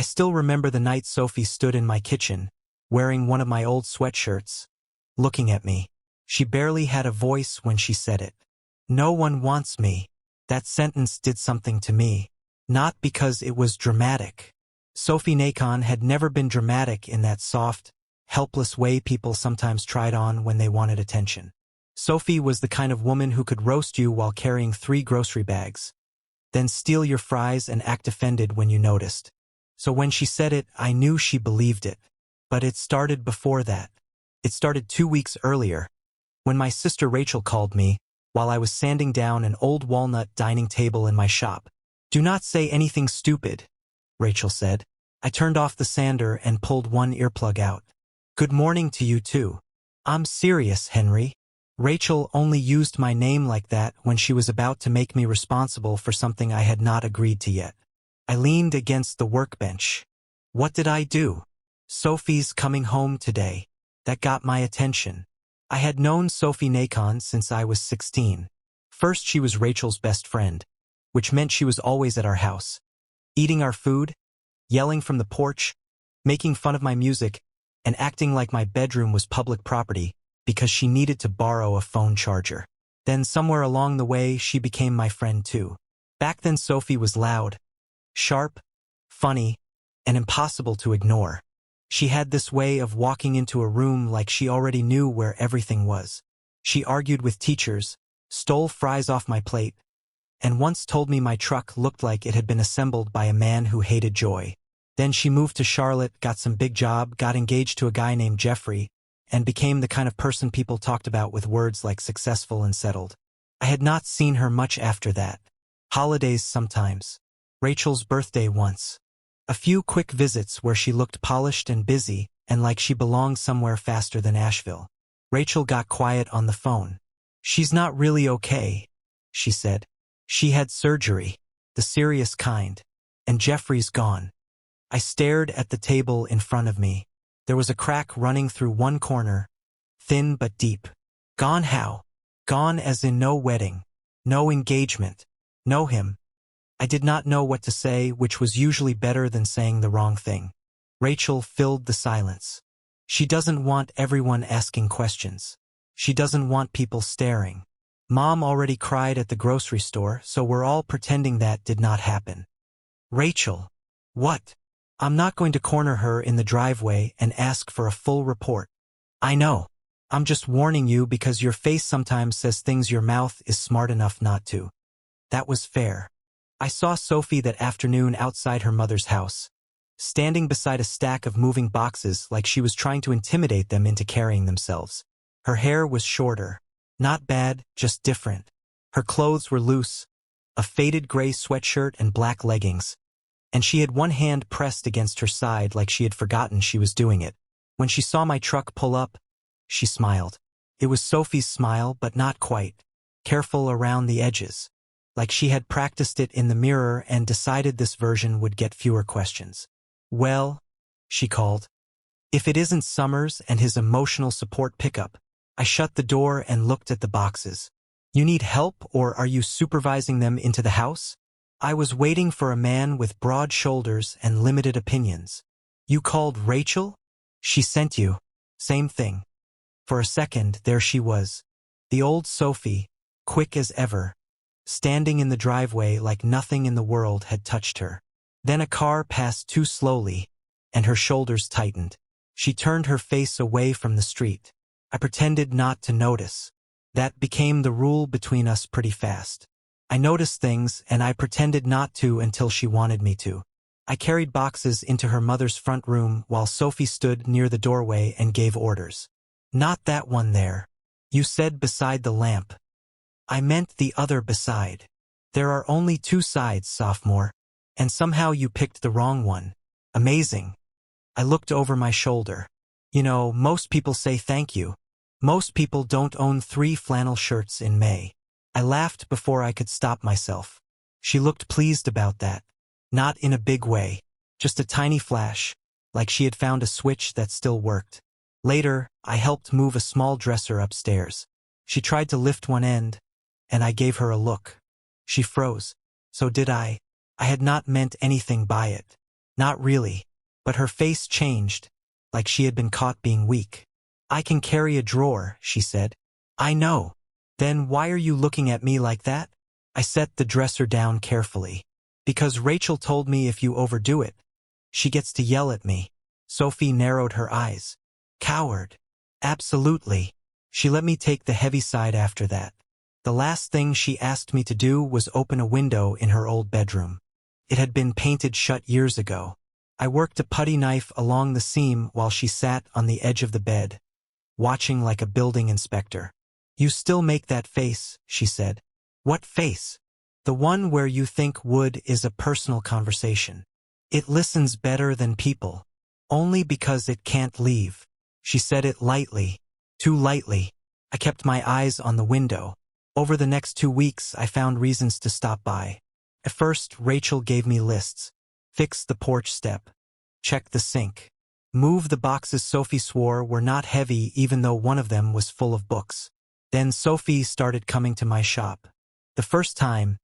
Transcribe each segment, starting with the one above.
I still remember the night Sophie stood in my kitchen, wearing one of my old sweatshirts, looking at me. She barely had a voice when she said it. "No one wants me." That sentence did something to me. Not because it was dramatic. Sophie Nacon had never been dramatic in that soft, helpless way people sometimes tried on when they wanted attention. Sophie was the kind of woman who could roast you while carrying 3 grocery bags, then steal your fries and act offended when you noticed. So when she said it, I knew she believed it. But it started before that. It started 2 weeks earlier, when my sister Rachel called me while I was sanding down an old walnut dining table in my shop. "Do not say anything stupid," Rachel said. I turned off the sander and pulled one earplug out. "Good morning to you too." "I'm serious, Henry." Rachel only used my name like that when she was about to make me responsible for something I had not agreed to yet. I leaned against the workbench. What did I do? "Sophie's coming home today." That got my attention. I had known Sophie Nacon since I was 16. First, she was Rachel's best friend, which meant she was always at our house, eating our food, yelling from the porch, making fun of my music, and acting like my bedroom was public property because she needed to borrow a phone charger. Then somewhere along the way, she became my friend too. Back then, Sophie was loud, sharp, funny, and impossible to ignore. She had this way of walking into a room like she already knew where everything was. She argued with teachers, stole fries off my plate, and once told me my truck looked like it had been assembled by a man who hated joy. Then she moved to Charlotte, got some big job, got engaged to a guy named Jeffrey, and became the kind of person people talked about with words like successful and settled. I had not seen her much after that. Holidays sometimes. Rachel's birthday once. A few quick visits where she looked polished and busy and like she belonged somewhere faster than Asheville. Rachel got quiet on the phone. "She's not really okay," she said. "She had surgery, the serious kind, and Jeffrey's gone." I stared at the table in front of me. There was a crack running through one corner, thin but deep. Gone how? Gone as in no wedding, no engagement, no him. I did not know what to say, which was usually better than saying the wrong thing. Rachel filled the silence. She doesn't want everyone asking questions. She doesn't want people staring. Mom already cried at the grocery store, so we're all pretending that did not happen. "Rachel." "What?" "I'm not going to corner her in the driveway and ask for a full report." "I know. I'm just warning you because your face sometimes says things your mouth is smart enough not to." That was fair. I saw Sophie that afternoon outside her mother's house, standing beside a stack of moving boxes like she was trying to intimidate them into carrying themselves. Her hair was shorter. Not bad, just different. Her clothes were loose, a faded gray sweatshirt and black leggings, and she had one hand pressed against her side like she had forgotten she was doing it. When she saw my truck pull up, she smiled. It was Sophie's smile, but not quite. Careful around the edges. Like she had practiced it in the mirror and decided this version would get fewer questions. "Well," she called. "If it isn't Summers and his emotional support pickup." I shut the door and looked at the boxes. "You need help, or are you supervising them into the house?" I was waiting for a man with broad shoulders and limited opinions. "You called Rachel? She sent you." Same thing. For a second, there she was. The old Sophie, quick as ever, standing in the driveway like nothing in the world had touched her. Then a car passed too slowly, and her shoulders tightened. She turned her face away from the street. I pretended not to notice. That became the rule between us pretty fast. I noticed things, and I pretended not to until she wanted me to. I carried boxes into her mother's front room while Sophie stood near the doorway and gave orders. "Not that one there. You said beside the lamp." "I meant the other beside. There are only 2 sides, sophomore, and somehow you picked the wrong one. Amazing." I looked over my shoulder. "You know, most people say thank you. Most people don't own 3 flannel shirts in May." I laughed before I could stop myself. She looked pleased about that. Not in a big way, just a tiny flash, like she had found a switch that still worked. Later, I helped move a small dresser upstairs. She tried to lift one end, and I gave her a look. She froze. So did I. I had not meant anything by it. Not really. But her face changed, like she had been caught being weak. I can carry a drawer, she said. I know. Then why are you looking at me like that? I set the dresser down carefully. Because Rachel told me if you overdo it, she gets to yell at me. Sophie narrowed her eyes. Coward. Absolutely. She let me take the heavy side after that. The last thing she asked me to do was open a window in her old bedroom. It had been painted shut years ago. I worked a putty knife along the seam while she sat on the edge of the bed, watching like a building inspector. You still make that face, she said. What face? The one where you think wood is a personal conversation. It listens better than people. Only because it can't leave. She said it lightly. Too lightly. I kept my eyes on the window. Over the next 2 weeks, I found reasons to stop by. At first, Rachel gave me lists. Fix the porch step. Check the sink. Move the boxes Sophie swore were not heavy even though one of them was full of books. Then Sophie started coming to my shop. The first time,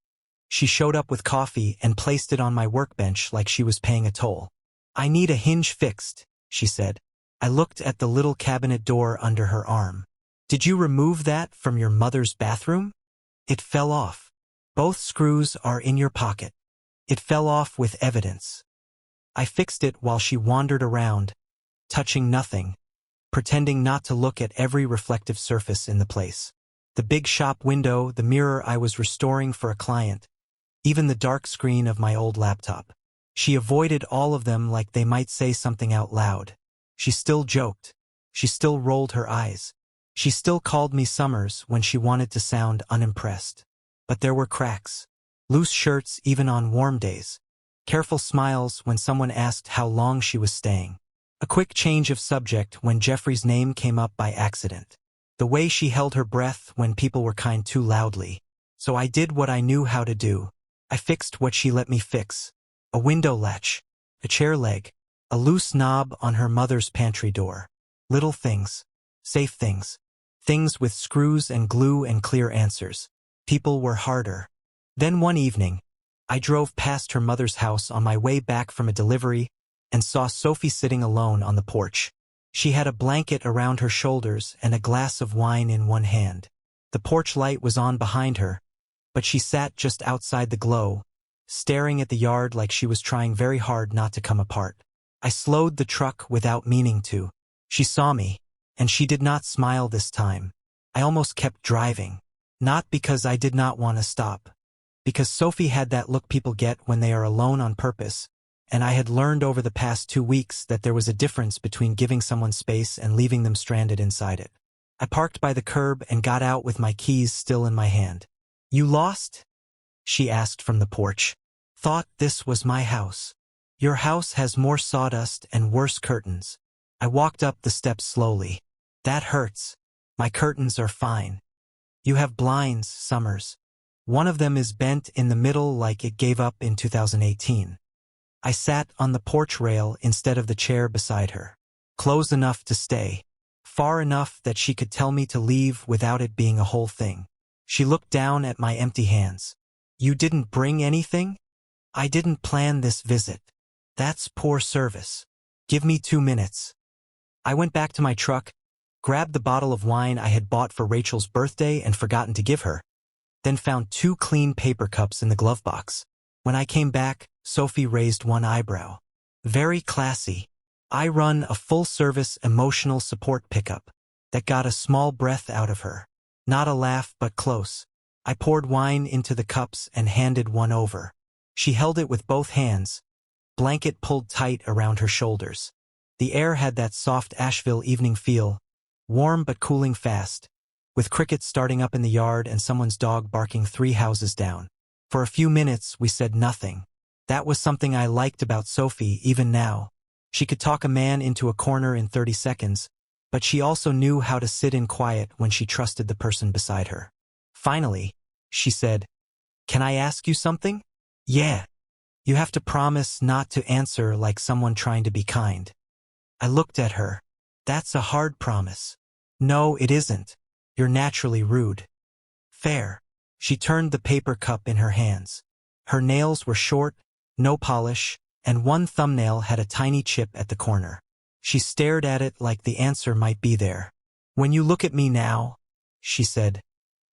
she showed up with coffee and placed it on my workbench like she was paying a toll. I need a hinge fixed, she said. I looked at the little cabinet door under her arm. Did you remove that from your mother's bathroom? It fell off. Both screws are in your pocket. It fell off with evidence. I fixed it while she wandered around, touching nothing, pretending not to look at every reflective surface in the place. The big shop window, the mirror I was restoring for a client, even the dark screen of my old laptop. She avoided all of them like they might say something out loud. She still joked. She still rolled her eyes. She still called me Summers when she wanted to sound unimpressed. But there were cracks. Loose shirts even on warm days. Careful smiles when someone asked how long she was staying. A quick change of subject when Jeffrey's name came up by accident. The way she held her breath when people were kind too loudly. So I did what I knew how to do. I fixed what she let me fix. A window latch. A chair leg. A loose knob on her mother's pantry door. Little things. Safe things. Things with screws and glue and clear answers. People were harder. Then one evening, I drove past her mother's house on my way back from a delivery and saw Sophie sitting alone on the porch. She had a blanket around her shoulders and a glass of wine in one hand. The porch light was on behind her, but she sat just outside the glow, staring at the yard like she was trying very hard not to come apart. I slowed the truck without meaning to. She saw me, and she did not smile this time. I almost kept driving. Not because I did not want to stop. Because Sophie had that look people get when they are alone on purpose, and I had learned over the past 2 weeks that there was a difference between giving someone space and leaving them stranded inside it. I parked by the curb and got out with my keys still in my hand. You lost? She asked from the porch. Thought this was my house. Your house has more sawdust and worse curtains. I walked up the steps slowly. That hurts. My curtains are fine. You have blinds, Summers. One of them is bent in the middle like it gave up in 2018. I sat on the porch rail instead of the chair beside her. Close enough to stay. Far enough that she could tell me to leave without it being a whole thing. She looked down at my empty hands. You didn't bring anything? I didn't plan this visit. That's poor service. Give me 2 minutes. I went back to my truck, grabbed the bottle of wine I had bought for Rachel's birthday and forgotten to give her, then found 2 clean paper cups in the glove box. When I came back, Sophie raised one eyebrow. Very classy. I run a full-service emotional support pickup. That got a small breath out of her. Not a laugh, but close. I poured wine into the cups and handed one over. She held it with both hands, blanket pulled tight around her shoulders. The air had that soft Asheville evening feel, warm but cooling fast, with crickets starting up in the yard and someone's dog barking 3 houses down. For a few minutes, we said nothing. That was something I liked about Sophie even now. She could talk a man into a corner in 30 seconds, but she also knew how to sit in quiet when she trusted the person beside her. Finally, she said, Can I ask you something? Yeah. You have to promise not to answer like someone trying to be kind. I looked at her. That's a hard promise. No, it isn't. You're naturally rude. Fair. She turned the paper cup in her hands. Her nails were short, no polish, and one thumbnail had a tiny chip at the corner. She stared at it like the answer might be there. "When you look at me now," she said,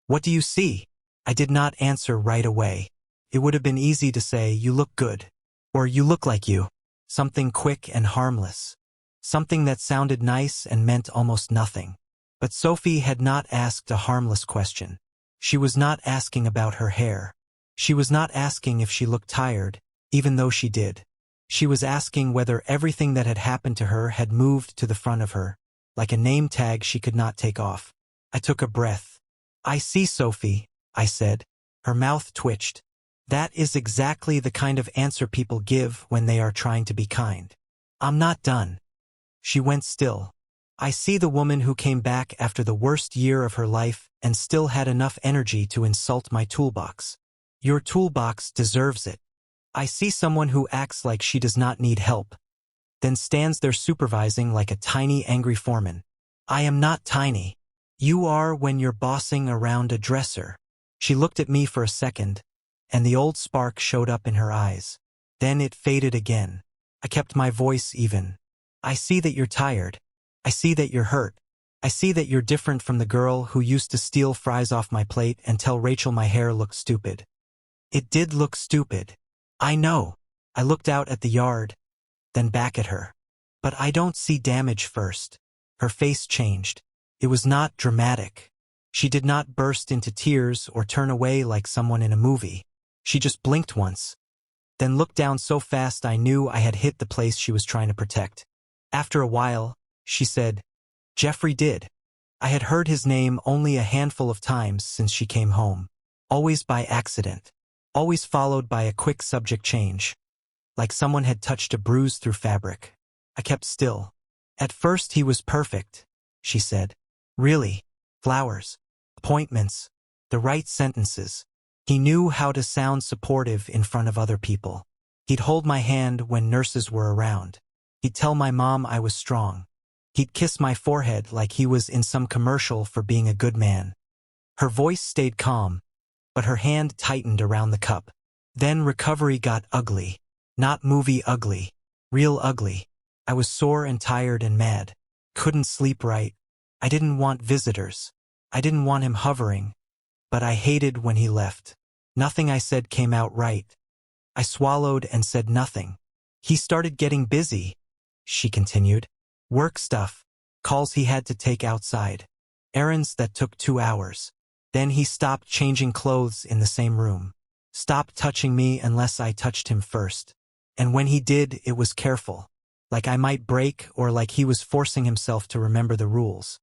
"what do you see?" I did not answer right away. It would have been easy to say, "You look good," or "You look like you." Something quick and harmless. Something that sounded nice and meant almost nothing. But Sophie had not asked a harmless question. She was not asking about her hair. She was not asking if she looked tired, even though she did. She was asking whether everything that had happened to her had moved to the front of her, like a name tag she could not take off. I took a breath. "I see, Sophie," I said. Her mouth twitched. That is exactly the kind of answer people give when they are trying to be kind. "I'm not done." She went still. "I see the woman who came back after the worst year of her life and still had enough energy to insult my toolbox. Your toolbox deserves it. I see someone who acts like she does not need help, then stands there supervising like a tiny angry foreman. I am not tiny. You are when you're bossing around a dresser." She looked at me for a second, and the old spark showed up in her eyes. Then it faded again. I kept my voice even. "I see that you're tired. I see that you're hurt. I see that you're different from the girl who used to steal fries off my plate and tell Rachel my hair looked stupid. It did look stupid. I know." I looked out at the yard, then back at her. "But I don't see damage first." Her face changed. It was not dramatic. She did not burst into tears or turn away like someone in a movie. She just blinked once, then looked down so fast I knew I had hit the place she was trying to protect. After a while, she said, "Jeffrey did." I had heard his name only a handful of times since she came home. Always by accident. Always followed by a quick subject change. Like someone had touched a bruise through fabric. I kept still. "At first he was perfect," she said. "Really. Flowers. Appointments. The right sentences. He knew how to sound supportive in front of other people. He'd hold my hand when nurses were around. He'd tell my mom I was strong. He'd kiss my forehead like he was in some commercial for being a good man." Her voice stayed calm, but her hand tightened around the cup. Then recovery got ugly. Not movie ugly. Real ugly. I was sore and tired and mad. Couldn't sleep right. I didn't want visitors. I didn't want him hovering. But I hated when he left. Nothing I said came out right. I swallowed and said nothing. "He started getting busy," she continued. "Work stuff. Calls he had to take outside. Errands that took 2 hours. Then he stopped changing clothes in the same room. Stopped touching me unless I touched him first. And when he did, it was careful. Like I might break or like he was forcing himself to remember the rules."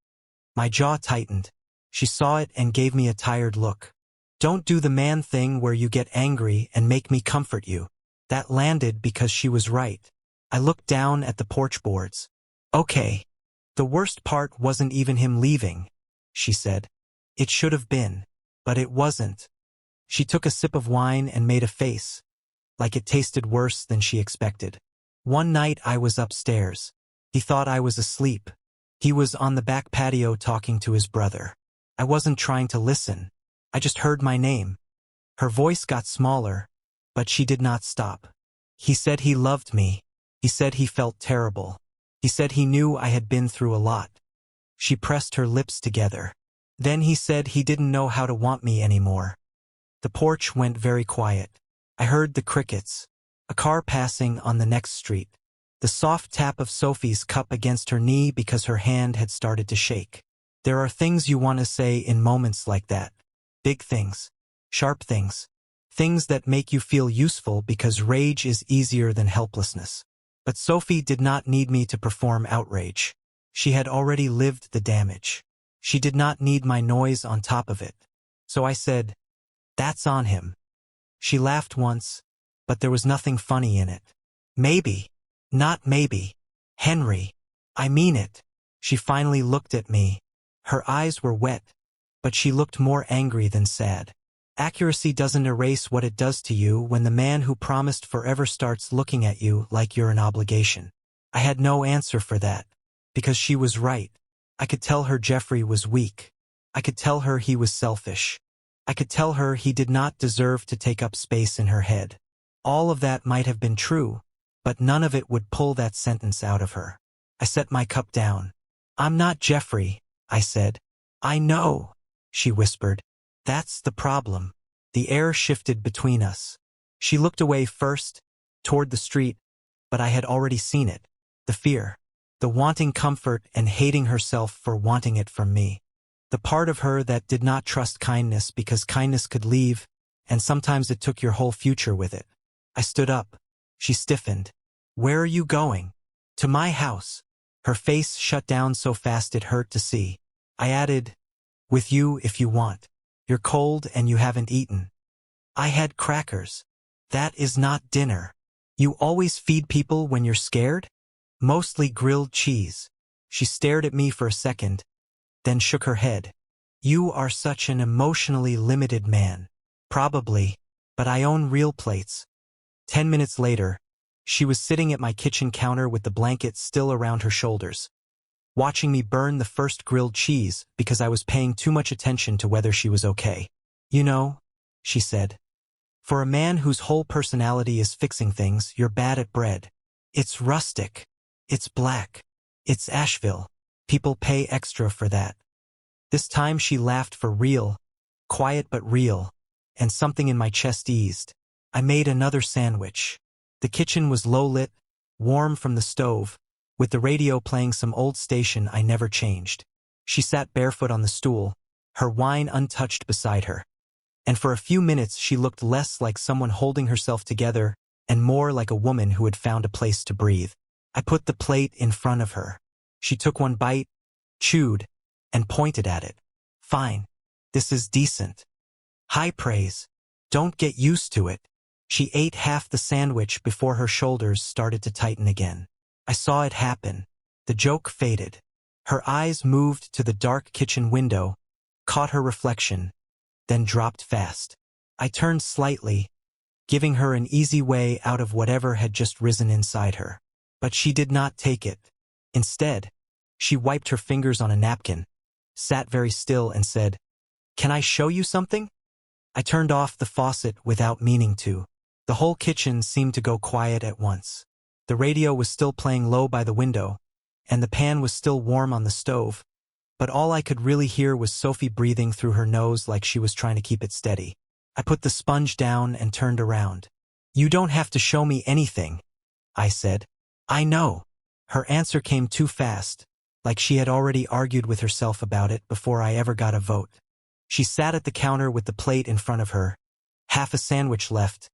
My jaw tightened. She saw it and gave me a tired look. "Don't do the man thing where you get angry and make me comfort you." That landed because she was right. I looked down at the porch boards. "Okay. The worst part wasn't even him leaving," she said. "It should have been. But it wasn't." She took a sip of wine and made a face, like it tasted worse than she expected. "One night I was upstairs. He thought I was asleep. He was on the back patio talking to his brother. I wasn't trying to listen. I just heard my name." Her voice got smaller, but she did not stop. "He said he loved me. He said he felt terrible. He said he knew I had been through a lot." She pressed her lips together. "Then he said he didn't know how to want me anymore." The porch went very quiet. I heard the crickets. A car passing on the next street. The soft tap of Sophie's cup against her knee because her hand had started to shake. There are things you want to say in moments like that. Big things. Sharp things. Things that make you feel useful because rage is easier than helplessness. But Sophie did not need me to perform outrage. She had already lived the damage. She did not need my noise on top of it. So I said, "That's on him." She laughed once, but there was nothing funny in it. "Maybe. Not maybe. Henry. I mean it." She finally looked at me. Her eyes were wet, but she looked more angry than sad. Accuracy doesn't erase what it does to you when the man who promised forever starts looking at you like you're an obligation. I had no answer for that, because she was right. I could tell her Jeffrey was weak. I could tell her he was selfish. I could tell her he did not deserve to take up space in her head. All of that might have been true, but none of it would pull that sentence out of her. I set my cup down. "I'm not Jeffrey," I said. "I know," she whispered. "That's the problem." The air shifted between us. She looked away first, toward the street, but I had already seen it. The fear. The wanting comfort and hating herself for wanting it from me. The part of her that did not trust kindness because kindness could leave, and sometimes it took your whole future with it. I stood up. She stiffened. "Where are you going?" "To my house." Her face shut down so fast it hurt to see. I added, "With you if you want. You're cold and you haven't eaten." "I had crackers." "That is not dinner. You always feed people when you're scared?" "Mostly grilled cheese." She stared at me for a second, then shook her head. "You are such an emotionally limited man." "Probably, but I own real plates." 10 minutes later, she was sitting at my kitchen counter with the blanket still around her shoulders, watching me burn the first grilled cheese because I was paying too much attention to whether she was okay. "You know," she said, "for a man whose whole personality is fixing things, you're bad at bread. It's rustic. It's black. It's Asheville. People pay extra for that." This time she laughed for real, quiet but real, and something in my chest eased. I made another sandwich. The kitchen was low-lit, warm from the stove, with the radio playing some old station I never changed. She sat barefoot on the stool, her wine untouched beside her. And for a few minutes she looked less like someone holding herself together and more like a woman who had found a place to breathe. I put the plate in front of her. She took one bite, chewed, and pointed at it. "Fine. This is decent. High praise. Don't get used to it." She ate half the sandwich before her shoulders started to tighten again. I saw it happen. The joke faded. Her eyes moved to the dark kitchen window, caught her reflection, then dropped fast. I turned slightly, giving her an easy way out of whatever had just risen inside her. But she did not take it. Instead, she wiped her fingers on a napkin, sat very still and said, "Can I show you something?" I turned off the faucet without meaning to. The whole kitchen seemed to go quiet at once. The radio was still playing low by the window, and the pan was still warm on the stove, but all I could really hear was Sophie breathing through her nose like she was trying to keep it steady. I put the sponge down and turned around. "You don't have to show me anything," I said. "I know." Her answer came too fast, like she had already argued with herself about it before I ever got a vote. She sat at the counter with the plate in front of her, half a sandwich left,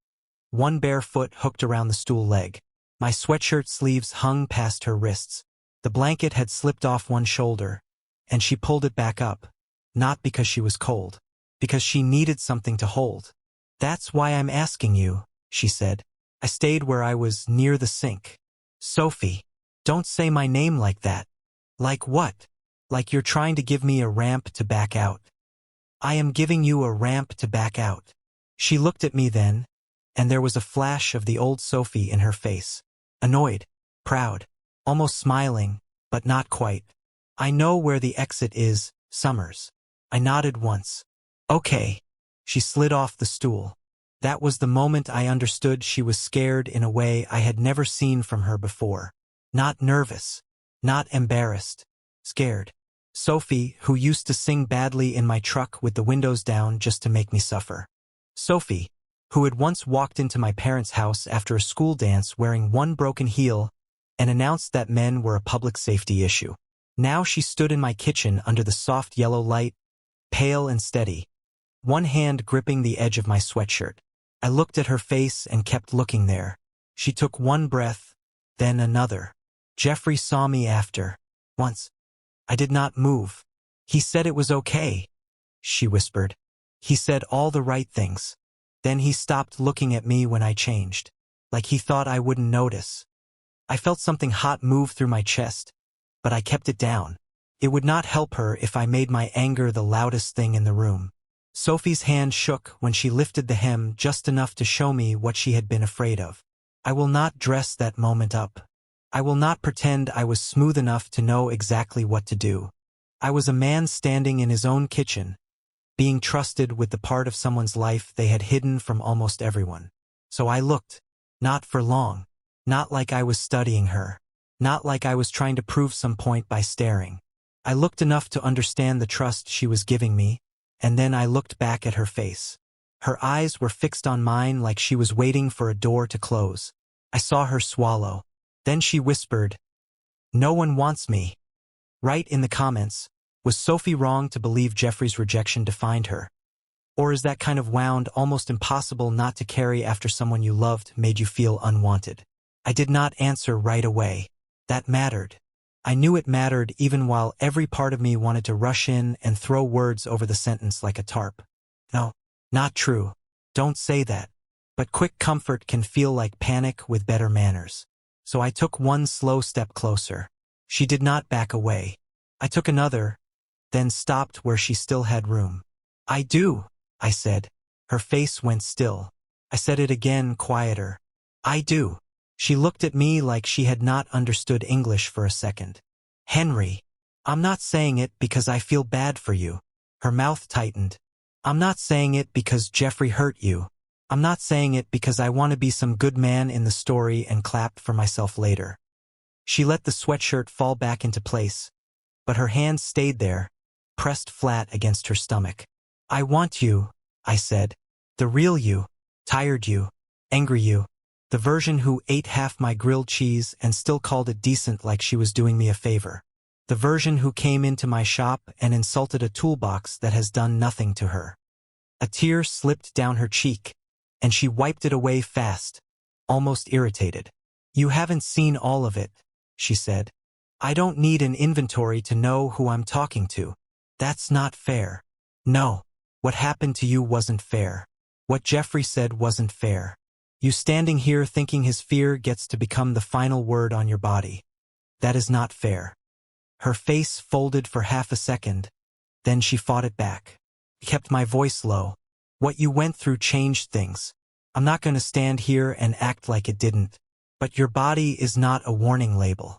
one bare foot hooked around the stool leg. My sweatshirt sleeves hung past her wrists. The blanket had slipped off one shoulder, and she pulled it back up, not because she was cold, because she needed something to hold. "That's why I'm asking you," she said. I stayed where I was, near the sink. "Sophie, don't say my name like that." "Like what?" "Like you're trying to give me a ramp to back out." "I am giving you a ramp to back out." She looked at me then, and there was a flash of the old Sophie in her face. Annoyed, proud, almost smiling, but not quite. "I know where the exit is, Summers." I nodded once. "Okay." She slid off the stool. That was the moment I understood she was scared in a way I had never seen from her before. Not nervous, not embarrassed, scared. Sophie, who used to sing badly in my truck with the windows down just to make me suffer. Sophie, who had once walked into my parents' house after a school dance wearing one broken heel and announced that men were a public safety issue. Now she stood in my kitchen under the soft yellow light, pale and steady, one hand gripping the edge of my sweatshirt. I looked at her face and kept looking there. She took one breath, then another. "Jeffrey saw me after. Once. I did not move. He said it was okay," she whispered. "He said all the right things. Then he stopped looking at me when I changed, like he thought I wouldn't notice." I felt something hot move through my chest, but I kept it down. It would not help her if I made my anger the loudest thing in the room. Sophie's hand shook when she lifted the hem just enough to show me what she had been afraid of. I will not dress that moment up. I will not pretend I was smooth enough to know exactly what to do. I was a man standing in his own kitchen, being trusted with the part of someone's life they had hidden from almost everyone. So I looked, not for long, Not like I was studying her. Not like I was trying to prove some point by staring. I looked enough to understand the trust she was giving me, and then I looked back at her face. Her eyes were fixed on mine like she was waiting for a door to close. I saw her swallow. Then she whispered, "No one wants me." Write in the comments, was Sophie wrong to believe Jeffrey's rejection defined her? Or is that kind of wound, almost impossible not to carry after someone you loved made you feel unwanted? I did not answer right away. That mattered. I knew it mattered even while every part of me wanted to rush in and throw words over the sentence like a tarp. No, not true. Don't say that. But quick comfort can feel like panic with better manners. So I took one slow step closer. She did not back away. I took another, then stopped where she still had room. "I do," I said. Her face went still. I said it again, quieter. "I do." She looked at me like she had not understood English for a second. "Henry, I'm not saying it because I feel bad for you." Her mouth tightened. "I'm not saying it because Jeffrey hurt you. I'm not saying it because I want to be some good man in the story and clap for myself later." She let the sweatshirt fall back into place, but her hands stayed there, pressed flat against her stomach. "I want you," I said. "The real you, tired you, angry you, the version who ate half my grilled cheese and still called it decent like she was doing me a favor. The version who came into my shop and insulted a toolbox that has done nothing to her." A tear slipped down her cheek, and she wiped it away fast, almost irritated. "You haven't seen all of it," she said. "I don't need an inventory to know who I'm talking to. That's not fair." "No, what happened to you wasn't fair. What Jeffrey said wasn't fair. You standing here thinking his fear gets to become the final word on your body. That is not fair." Her face folded for half a second, then she fought it back. I kept my voice low. "What you went through changed things. I'm not going to stand here and act like it didn't. But your body is not a warning label.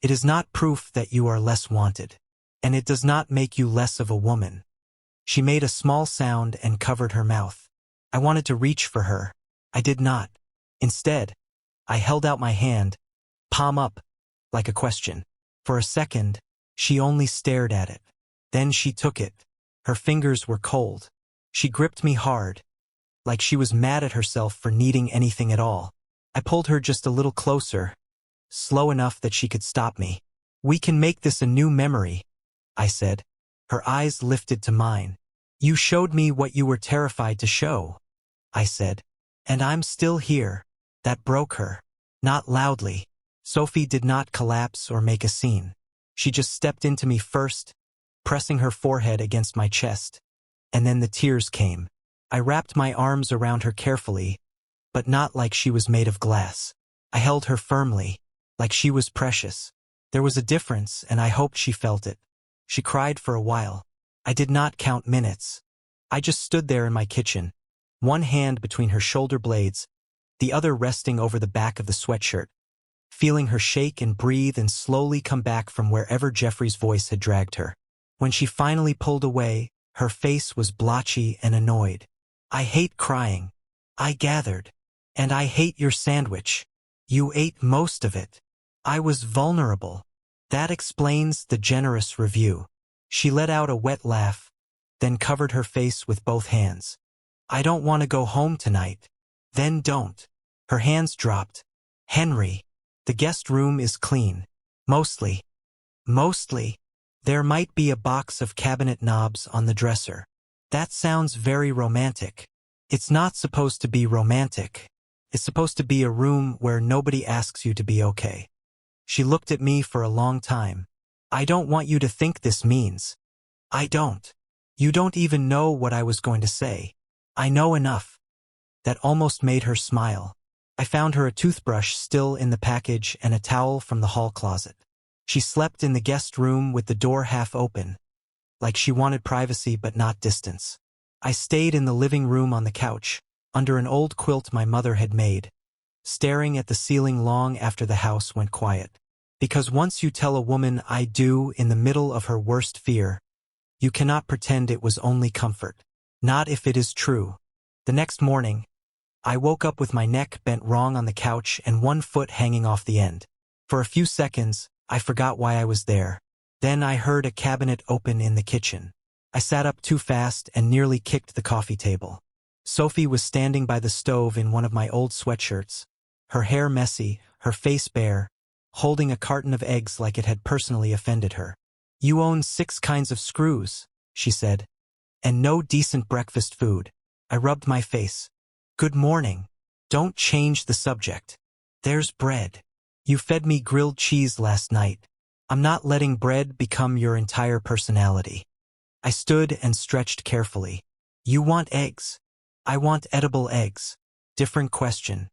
It is not proof that you are less wanted. And it does not make you less of a woman." She made a small sound and covered her mouth. I wanted to reach for her. I did not. Instead, I held out my hand, palm up, like a question. For a second, she only stared at it. Then she took it. Her fingers were cold. She gripped me hard, like she was mad at herself for needing anything at all. I pulled her just a little closer, slow enough that she could stop me. "We can make this a new memory," I said. Her eyes lifted to mine. "You showed me what you were terrified to show," I said. "And I'm still here." That broke her. Not loudly. Sophie did not collapse or make a scene. She just stepped into me first, pressing her forehead against my chest. And then the tears came. I wrapped my arms around her carefully, but not like she was made of glass. I held her firmly, like she was precious. There was a difference, and I hoped she felt it. She cried for a while. I did not count minutes. I just stood there in my kitchen, one hand between her shoulder blades, the other resting over the back of the sweatshirt, feeling her shake and breathe and slowly come back from wherever Jeffrey's voice had dragged her. When she finally pulled away, her face was blotchy and annoyed. "I hate crying," I gathered. "And I hate your sandwich. You ate most of it." I was vulnerable. That explains the generous review. She let out a wet laugh, then covered her face with both hands. "I don't want to go home tonight." "Then don't." Her hands dropped. "Henry, the guest room is clean. Mostly. Mostly. There might be a box of cabinet knobs on the dresser." That sounds very romantic. It's not supposed to be romantic. It's supposed to be a room where nobody asks you to be okay. She looked at me for a long time. "I don't want you to think this means." "I don't. You don't even know what I was going to say." "I know enough." That almost made her smile. I found her a toothbrush still in the package and a towel from the hall closet. She slept in the guest room with the door half open, like she wanted privacy but not distance. I stayed in the living room on the couch, under an old quilt my mother had made, staring at the ceiling long after the house went quiet. Because once you tell a woman "I do" in the middle of her worst fear, you cannot pretend it was only comfort. Not if it is true. The next morning, I woke up with my neck bent wrong on the couch and one foot hanging off the end. For a few seconds, I forgot why I was there. Then I heard a cabinet open in the kitchen. I sat up too fast and nearly kicked the coffee table. Sophie was standing by the stove in one of my old sweatshirts, her hair messy, her face bare, holding a carton of eggs like it had personally offended her. "You own 6 kinds of screws," she said, "and no decent breakfast food." I rubbed my face. "Good morning. Don't change the subject. There's bread. You fed me grilled cheese last night. I'm not letting bread become your entire personality." I stood and stretched carefully. "You want eggs. I want edible eggs. Different question."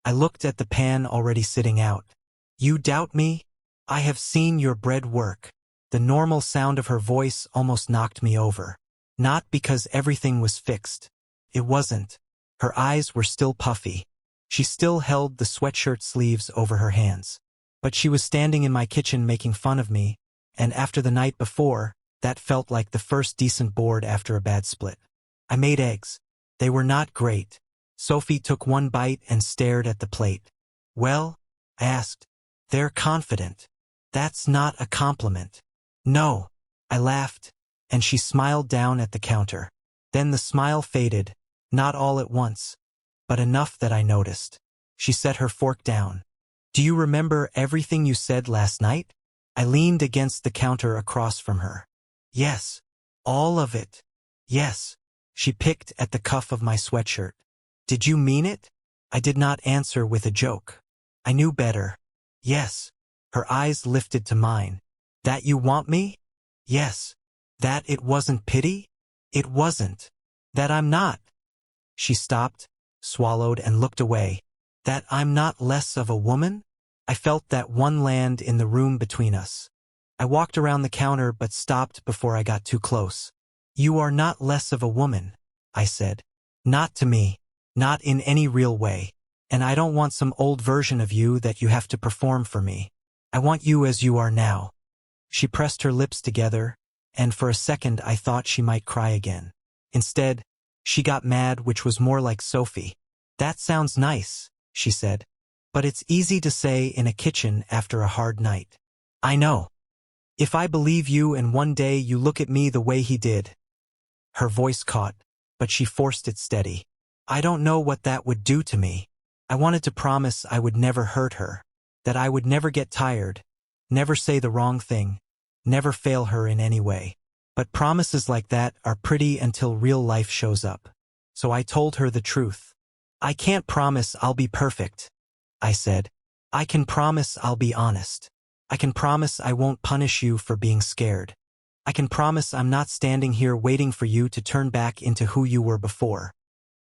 I looked at the pan already sitting out. "You doubt me? I have seen your bread work." The normal sound of her voice almost knocked me over. Not because everything was fixed. It wasn't. Her eyes were still puffy. She still held the sweatshirt sleeves over her hands. But she was standing in my kitchen making fun of me, and after the night before, that felt like the first decent board after a bad split. I made eggs. They were not great. Sophie took one bite and stared at the plate. "Well?" I asked. "They're confident." "That's not a compliment." "No." I laughed, and she smiled down at the counter. Then the smile faded, not all at once, but enough that I noticed. She set her fork down. "Do you remember everything you said last night?" I leaned against the counter across from her. "Yes. All of it. Yes." She picked at the cuff of my sweatshirt. "Did you mean it?" I did not answer with a joke. I knew better. "Yes." Her eyes lifted to mine. "That you want me?" "Yes." "That it wasn't pity?" "It wasn't." "That I'm not—" She stopped, swallowed, and looked away. "That I'm not less of a woman?" I felt that one land in the room between us. I walked around the counter but stopped before I got too close. "You are not less of a woman," I said. "Not to me. Not in any real way. And I don't want some old version of you that you have to perform for me. I want you as you are now." She pressed her lips together, and for a second I thought she might cry again. Instead, she got mad, which was more like Sophie. "That sounds nice," she said. "But it's easy to say in a kitchen after a hard night." "I know. If I believe you and one day you look at me the way he did." Her voice caught, but she forced it steady. "I don't know what that would do to me." I wanted to promise I would never hurt her, that I would never get tired, never say the wrong thing, never fail her in any way. But promises like that are pretty until real life shows up. So I told her the truth. "I can't promise I'll be perfect," I said. "I can promise I'll be honest. I can promise I won't punish you for being scared. I can promise I'm not standing here waiting for you to turn back into who you were before."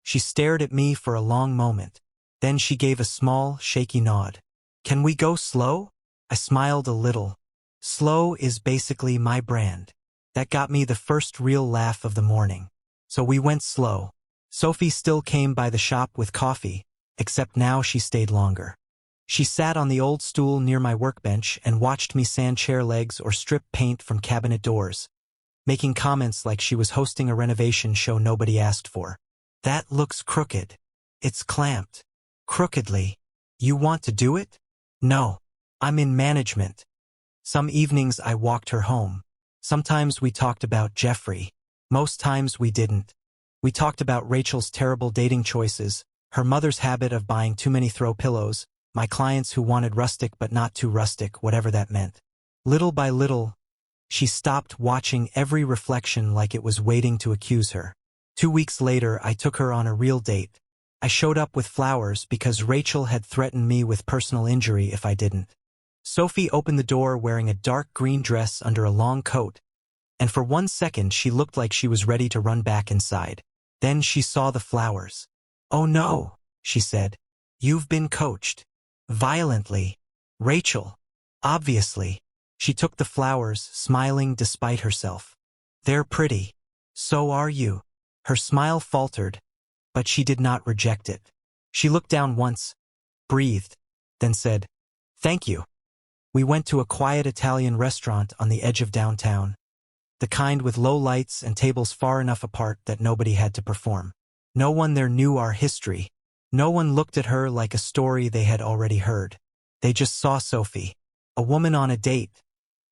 She stared at me for a long moment. Then she gave a small, shaky nod. "Can we go slow?" I smiled a little. Slow is basically my brand. That got me the first real laugh of the morning. So we went slow. Sophie still came by the shop with coffee, except now she stayed longer. She sat on the old stool near my workbench and watched me sand chair legs or strip paint from cabinet doors, making comments like she was hosting a renovation show nobody asked for. "That looks crooked. It's clamped." "Crookedly. You want to do it?" "No. I'm in management." Some evenings I walked her home. Sometimes we talked about Jeffrey. Most times we didn't. We talked about Rachel's terrible dating choices, her mother's habit of buying too many throw pillows, my clients who wanted rustic but not too rustic, whatever that meant. Little by little, she stopped watching every reflection like it was waiting to accuse her. 2 weeks later, I took her on a real date. I showed up with flowers because Rachel had threatened me with personal injury if I didn't. Sophie opened the door wearing a dark green dress under a long coat, and for 1 second she looked like she was ready to run back inside. Then she saw the flowers. "Oh no," she said. "You've been coached." Violently. "Rachel." Obviously. She took the flowers, smiling despite herself. "They're pretty. So are you." Her smile faltered, but she did not reject it. She looked down once, breathed, then said, "Thank you." We went to a quiet Italian restaurant on the edge of downtown, the kind with low lights and tables far enough apart that nobody had to perform. No one there knew our history, No one looked at her like a story they had already heard. They just saw Sophie, a woman on a date,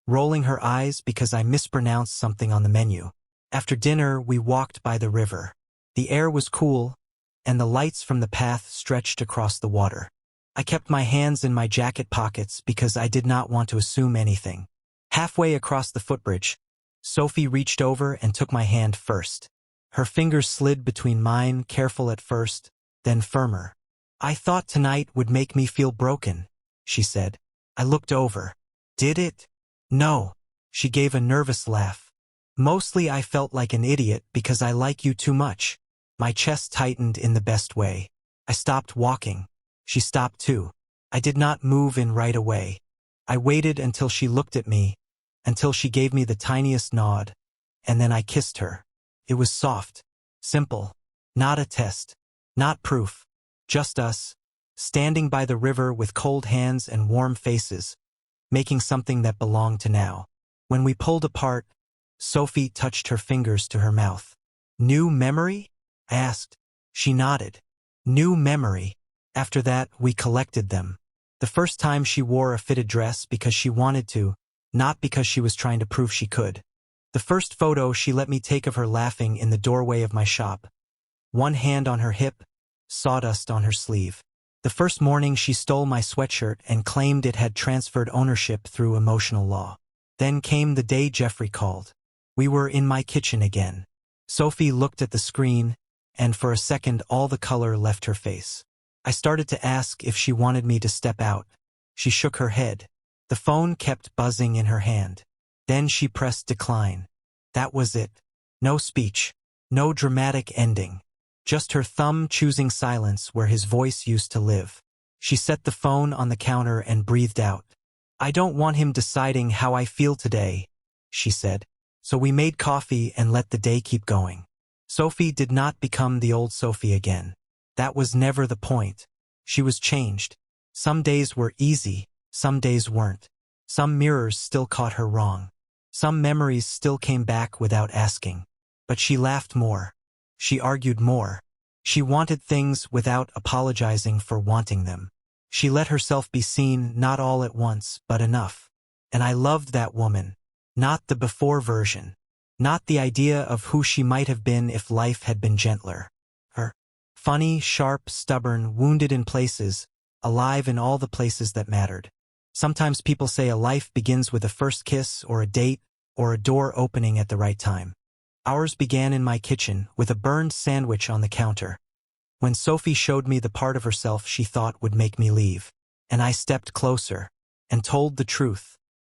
rolling her eyes because I mispronounced something on the menu. After dinner, we walked by the river. The air was cool, and the lights from the path stretched across the water. I kept my hands in my jacket pockets because I did not want to assume anything. Halfway across the footbridge, Sophie reached over and took my hand first. Her fingers slid between mine, careful at first, then firmer. "I thought tonight would make me feel broken," she said. I looked over. "Did it?" "No." She gave a nervous laugh. "Mostly I felt like an idiot because I like you too much." My chest tightened in the best way. I stopped walking. She stopped too. I did not move in right away. I waited until she looked at me, until she gave me the tiniest nod, and then I kissed her. It was soft, simple, not a test, not proof, just us, standing by the river with cold hands and warm faces, making something that belonged to now. When we pulled apart, Sophie touched her fingers to her mouth. "New memory?" I asked. She nodded. "New memory." After that, we collected them. The first time she wore a fitted dress because she wanted to, not because she was trying to prove she could. The first photo she let me take of her laughing in the doorway of my shop. One hand on her hip, sawdust on her sleeve. The first morning she stole my sweatshirt and claimed it had transferred ownership through emotional law. Then came the day Jeffrey called. We were in my kitchen again. Sophie looked at the screen, and for a second all the color left her face. I started to ask if she wanted me to step out. She shook her head. The phone kept buzzing in her hand. Then she pressed decline. That was it. No speech. No dramatic ending. Just her thumb choosing silence where his voice used to live. She set the phone on the counter and breathed out. "I don't want him deciding how I feel today," she said. So we made coffee and let the day keep going. Sophie did not become the old Sophie again. That was never the point. She was changed. Some days were easy, some days weren't. Some mirrors still caught her wrong. Some memories still came back without asking. But she laughed more. She argued more. She wanted things without apologizing for wanting them. She let herself be seen, not all at once, but enough. And I loved that woman. Not the before version. Not the idea of who she might have been if life had been gentler. Her. Funny, sharp, stubborn, wounded in places, alive in all the places that mattered. Sometimes people say a life begins with a first kiss or a date or a door opening at the right time. Ours began in my kitchen with a burned sandwich on the counter. When Sophie showed me the part of herself she thought would make me leave. And I stepped closer and told the truth.